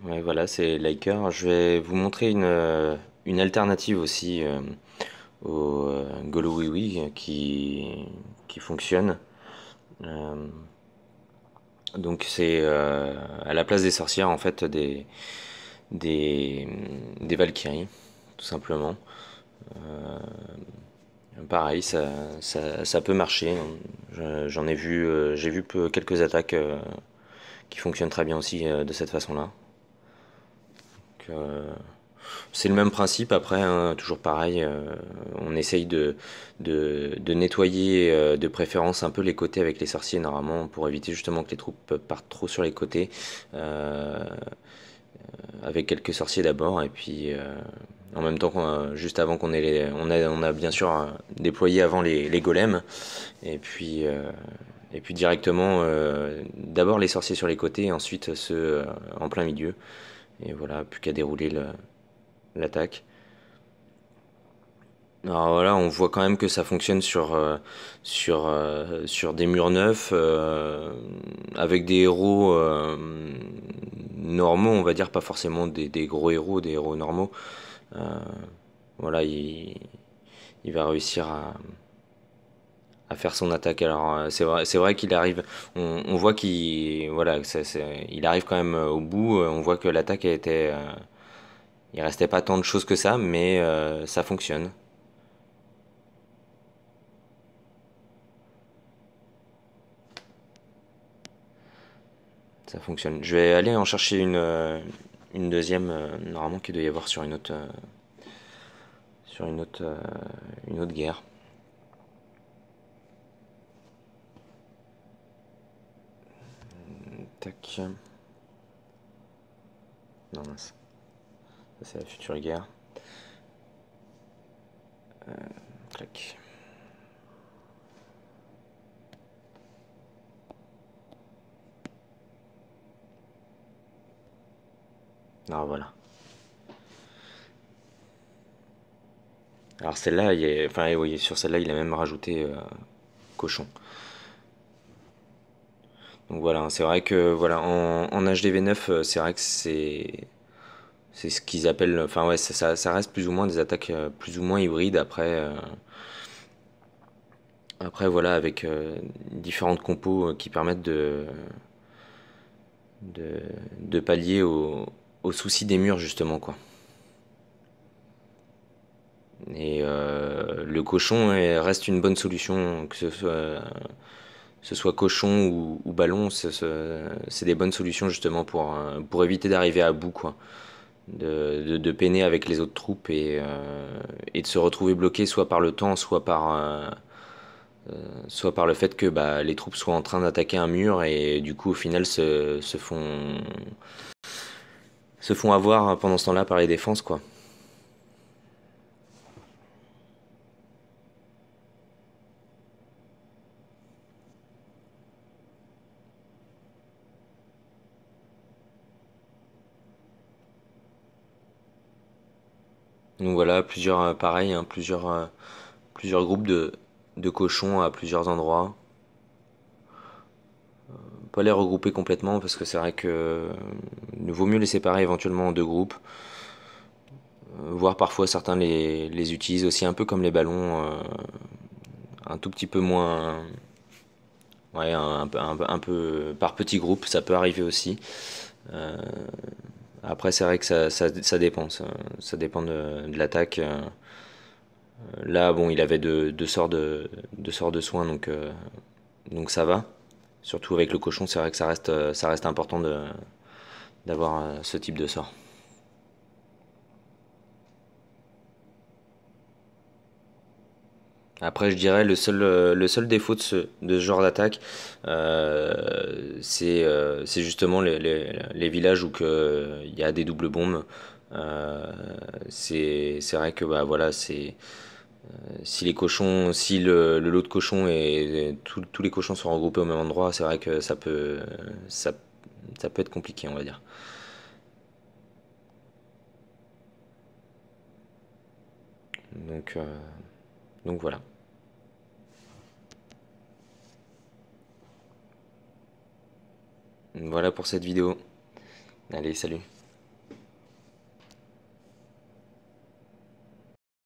Ouais, voilà, c'est Liker. Je vais vous montrer une alternative aussi au GoloWiwi qui fonctionne. Euh, donc c'est à la place des sorcières en fait des, des Valkyries, tout simplement. Pareil, ça peut marcher. J'en ai vu, j'ai vu quelques attaques qui fonctionnent très bien aussi de cette façon-là. Donc, c'est le même principe après, hein, toujours pareil. On essaye de nettoyer de préférence un peu les côtés avec les sorciers normalement pour éviter justement que les troupes partent trop sur les côtés. Euh, avec quelques sorciers d'abord et puis en même temps juste avant qu'on ait on a bien sûr déployé avant les golems et puis directement d'abord les sorciers sur les côtés et ensuite ceux en plein milieu et voilà plus qu'à dérouler l'attaque. Alors voilà, on voit quand même que ça fonctionne sur des murs neufs, avec des héros normaux, on va dire, pas forcément des gros héros, des héros normaux. Euh, voilà, il va réussir à faire son attaque. Alors c'est vrai qu'il arrive, on voit qu'il voilà, il arrive quand même au bout. On voit que l'attaque a été, il restait pas tant de choses que ça, mais ça fonctionne. Ça fonctionne. Je vais aller en chercher une deuxième, normalement qu'il doit y avoir sur une autre guerre. Tac. Non, mince. Ça, c'est la future guerre. Clac. Alors voilà. Alors celle-là, enfin, oui, sur celle-là, il a même rajouté cochon. Donc voilà, hein, c'est vrai que voilà, en HDV9, c'est vrai que c'est ce qu'ils appellent, enfin ouais, ça reste plus ou moins des attaques plus ou moins hybrides. Après voilà, avec différentes compos qui permettent de, de pallier aux soucis des murs justement quoi. Et le cochon reste une bonne solution, que ce soit cochon ou ballon, c'est des bonnes solutions justement pour éviter d'arriver à bout quoi. De peiner avec les autres troupes et de se retrouver bloqué soit par le temps, soit par le fait que bah, les troupes soient en train d'attaquer un mur et du coup au final se font avoir pendant ce temps-là par les défenses quoi. Donc voilà, plusieurs pareil, hein, plusieurs groupes de cochons à plusieurs endroits. Pas les regrouper complètement parce que c'est vrai que il vaut mieux les séparer éventuellement en deux groupes. Voire parfois certains les utilisent aussi un peu comme les ballons, un tout petit peu moins, ouais, un peu par petits groupes, ça peut arriver aussi. Euh, Après c'est vrai que ça dépend, ça dépend de l'attaque. Là bon il avait deux sorts de soins donc ça va. Surtout avec le cochon, c'est vrai que ça reste important d'avoir ce type de sort. Après, je dirais le seul défaut de ce genre d'attaque, c'est justement les villages où il y a des doubles bombes. C'est vrai que bah voilà, si les cochons, si le lot de cochons et tous les cochons sont regroupés au même endroit, c'est vrai que ça, ça peut être compliqué, on va dire. Donc, euh, donc voilà. Voilà pour cette vidéo. Allez, salut.